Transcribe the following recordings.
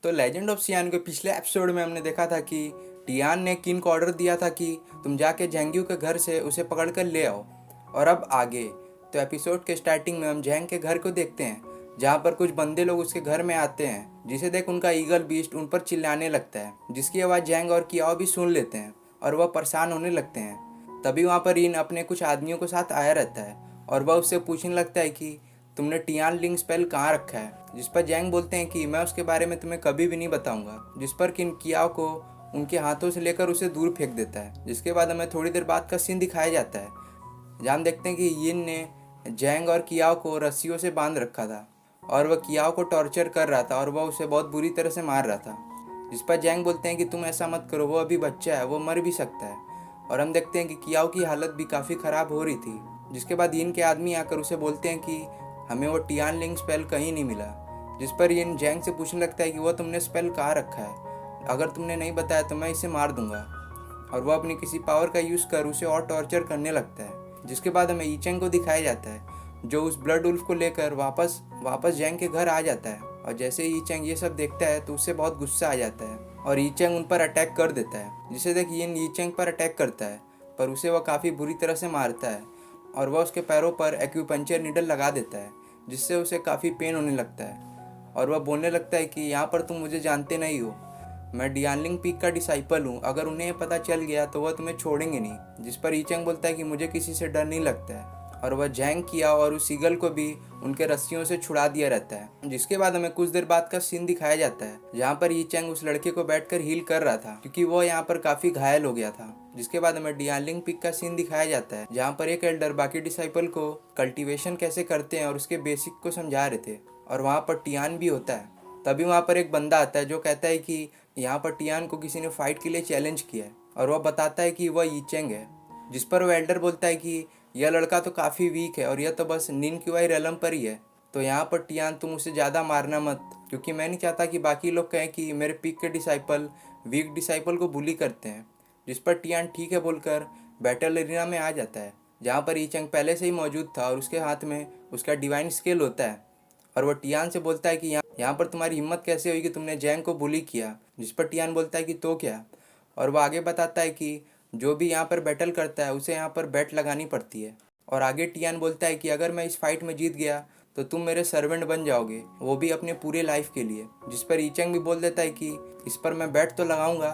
तो legend of सियान के पिछले एपिसोड में हमने देखा था कि टियान ने किन को ऑर्डर दिया था कि तुम जाके जेंग्यू के घर से उसे पकड़ कर ले आओ। और अब आगे तो एपिसोड के स्टार्टिंग में हम जेंग के घर को देखते हैं, जहाँ पर कुछ बंदे लोग उसके घर में आते हैं, जिसे देख उनका ईगल बीस्ट उन पर चिल्लाने लगता है, जिसकी आवाज़ जेंग और कियाओ भी सुन लेते हैं और वह परेशान होने लगते हैं। तभी वहाँ पर इन अपने कुछ आदमियों के साथ आया रहता है और वह उससे पूछने लगता है कि तुमने टियान लिंक स्पेल कहाँ रखा है, जिस पर जैंग बोलते हैं कि मैं उसके बारे में तुम्हें कभी भी नहीं बताऊंगा, जिस पर किन कियाओ को उनके हाथों से लेकर उसे दूर फेंक देता है। जिसके बाद हमें थोड़ी देर बाद का सीन दिखाया जाता है, जहाँ हम देखते हैं कि यिन ने जैंग और कियाओ को रस्सियों से बांध रखा था और वह कियाओ को टॉर्चर कर रहा था और वह उसे बहुत बुरी तरह से मार रहा था। जिस पर जैंग बोलते हैं कि तुम ऐसा मत करो, वो अभी बच्चा है, वो मर भी सकता है। और हम देखते हैं कि कियाओ की हालत भी काफ़ी ख़राब हो रही थी। जिसके बाद यिन के आदमी आकर उसे बोलते हैं कि हमें वो टियान लिंक स्पेल कहीं नहीं मिला। जिस पर यिन जैंग से पूछने लगता है कि वो तुमने स्पेल कहाँ रखा है, अगर तुमने नहीं बताया तो मैं इसे मार दूंगा। और वह अपनी किसी पावर का यूज़ कर उसे और टॉर्चर करने लगता है। जिसके बाद हमें ईचेंग को दिखाया जाता है, जो उस ब्लड उल्फ को लेकर वापस वापस जैंग के घर आ जाता है। और जैसे ही ईचेंग ये सब देखता है तो उससे बहुत गुस्सा आ जाता है और ईचेंग उन पर अटैक कर देता है। जिसे देख यिन ईचेंग पर अटैक करता है, पर उसे वह काफ़ी बुरी तरह से मारता है और वह उसके पैरों पर एक्यूपंक्चर नीडल लगा देता है, जिससे उसे काफ़ी पेन होने लगता है। और वह बोलने लगता है कि यहाँ पर तुम मुझे जानते नहीं हो, मैं डियानलिंग पीक का डिसाइपल हूँ, अगर उन्हें ये पता चल गया तो वह तुम्हें छोड़ेंगे नहीं। जिस पर ईचेंग बोलता है कि मुझे किसी से डर नहीं लगता है और वह जैंग किया और उस ईगल को भी उनके रस्सियों से छुड़ा दिया रहता है। जिसके बाद हमें कुछ देर बाद का सीन दिखाया जाता है, जहाँ पर ईचेंग उस लड़के को बैठकर हील कर रहा था, क्योंकि वह यहाँ पर काफ़ी घायल हो गया था। जिसके बाद हमें डियानलिंग पीक का सीन दिखाया जाता है, जहाँ पर एक एल्डर बाकी डिसाइपल को कल्टीवेशन कैसे करते हैं और उसके बेसिक को समझा रहे थे, और वहाँ पर टियान भी होता है। तभी वहाँ पर एक बंदा आता है जो कहता है कि यहाँ पर टियान को किसी ने फाइट के लिए चैलेंज किया है, और वह बताता है कि वह यीचेंग है। जिस पर वह एल्डर बोलता है कि यह लड़का तो काफ़ी वीक है और यह तो बस निन क्यूआई रेलम पर ही है, तो यहाँ पर टियान तुम उसे ज़्यादा मारना मत, क्योंकि मैं नहीं चाहता कि बाकी लोग कहें कि मेरे पीक के डिसाइपल वीक डिसाइपल को बुली करते हैं। जिस पर टियान ठीक है बोलकर बैटल एरिना में आ जाता है, जहाँ पर यीचेंग पहले से ही मौजूद था और उसके हाथ में उसका डिवाइन स्केल होता है। और वह टियान से बोलता है कि यहाँ पर तुम्हारी हिम्मत कैसे हुई कि तुमने जैंग को बुली किया। जिस पर टियान बोलता है कि तो क्या। और वह आगे बताता है कि जो भी यहाँ पर बैटल करता है उसे यहाँ पर बैट लगानी पड़ती है। और आगे टियान बोलता है कि अगर मैं इस फाइट में जीत गया तो तुम मेरे सर्वेंट बन जाओगे, वो भी अपने पूरे लाइफ के लिए। जिस पर ईचंग भी बोल देता है कि इस पर मैं बैट तो लगाऊंगा,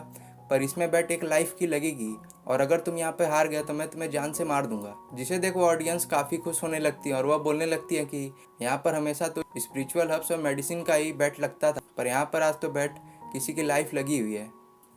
पर इसमें बैट एक लाइफ की लगेगी, और अगर तुम यहाँ पे हार गए तो मैं तुम्हें जान से मार दूंगा। जिसे देखो ऑडियंस काफ़ी खुश होने लगती है और वह बोलने लगती है कि यहाँ पर हमेशा तो स्पिरिचुअल हर्ब्स और मेडिसिन का ही बैट लगता था, पर यहाँ पर आज तो बैट किसी की लाइफ लगी हुई है।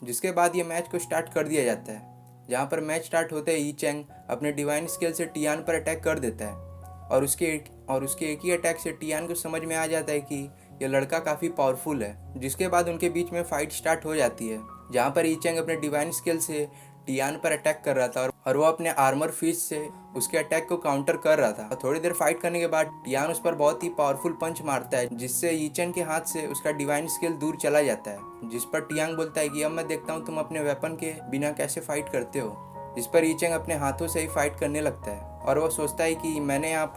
जिसके बाद ये मैच को स्टार्ट कर दिया जाता है, जहाँ पर मैच स्टार्ट होते ही चैंग अपने डिवाइन स्केल से टियान पर अटैक कर देता है और उसके एक ही अटैक से टियान को समझ में आ जाता है कि यह लड़का काफ़ी पावरफुल है। जिसके बाद उनके बीच में फाइट स्टार्ट हो जाती है, जहाँ पर ईचेंग अपने डिवाइन स्किल से टियान पर अटैक कर रहा था और वो अपने आर्मर फिस्ट से उसके अटैक को काउंटर कर रहा था। और थोड़ी देर फाइट करने के बाद टियान उस पर बहुत ही पावरफुल पंच मारता है, जिससे ईचेंग के हाथ से उसका डिवाइन स्किल दूर चला जाता है। जिस पर टियांग बोलता है कि अब मैं देखता हूँ तुम अपने वेपन के बिना कैसे फाइट करते हो। जिस पर ईचेंग अपने हाथों से ही फाइट करने लगता है और वह सोचता है कि मैंने यहाँ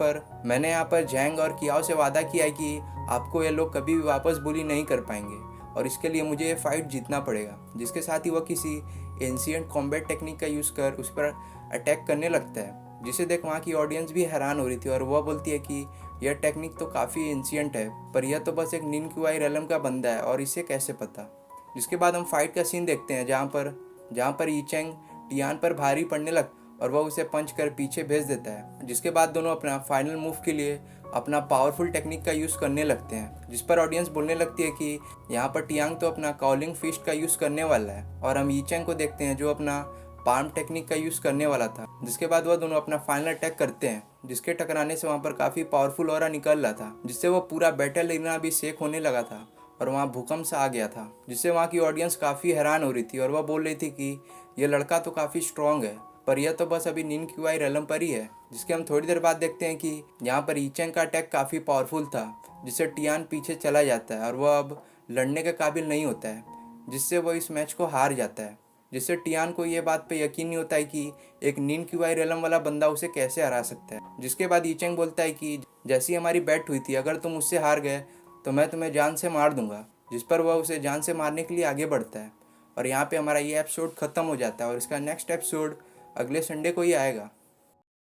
पर जैंग और कियाओ से वादा किया है कि आपको ये लोग कभी भी वापस बुली नहीं कर पाएंगे, और इसके लिए मुझे ये फाइट जीतना पड़ेगा। जिसके साथ ही वह किसी एंशिएंट कॉम्बैट टेक्निक का यूज़ कर उस पर अटैक करने लगता है, जिसे देख वहाँ की ऑडियंस भी हैरान हो रही थी और वह बोलती है कि यह टेक्निक तो काफ़ी एंशिएंट है, पर यह तो बस एक निन क्यूआई रेलम का बंदा है और इसे कैसे पता। जिसके बाद हम फाइट का सीन देखते हैं, जहाँ पर ईचेंग टियान पर भारी पड़ने लग और वह उसे पंच कर पीछे भेज देता है। जिसके बाद दोनों अपना फाइनल मूव के लिए अपना पावरफुल टेक्निक का यूज़ करने लगते हैं, जिस पर ऑडियंस बोलने लगती है कि यहाँ पर टियांग तो अपना कॉलिंग फिस्ट का यूज़ करने वाला है, और हम ईचेंग को देखते हैं जो अपना पाम टेक्निक का यूज़ करने वाला था। जिसके बाद वह दोनों अपना फाइनल अटैक करते हैं, जिसके टकराने से वहाँ पर काफ़ी पावरफुल ऑरा निकल रहा था, जिससे वह पूरा बैटल एरिना भी सेक होने लगा था और वहाँ भूकंप सा आ गया था, जिससे वहाँ की ऑडियंस काफ़ी हैरान हो रही थी और वह बोल रही थी कि यह लड़का तो काफ़ी स्ट्रॉन्ग है, पर यह तो बस अभी निन क्यूआई रेलम पर ही है। जिसके हम थोड़ी देर बाद देखते हैं कि यहाँ पर ईचेंग का अटैक काफ़ी पावरफुल था, जिससे टियान पीछे चला जाता है और वह अब लड़ने के काबिल नहीं होता है, जिससे वह इस मैच को हार जाता है। जिससे टियान को ये बात पे यकीन नहीं होता है कि एक निन क्यूआई रेलम वाला बंदा उसे कैसे हरा सकता है। जिसके बाद ईचेंग बोलता है कि जैसी हमारी बैट हुई थी, अगर तुम उससे हार गए तो मैं तुम्हें जान से मार दूंगा। जिस पर वह उसे जान से मारने के लिए आगे बढ़ता है। और यहाँ पे हमारा ये एपिसोड ख़त्म हो जाता है और इसका नेक्स्ट एपिसोड अगले संडे को ही आएगा।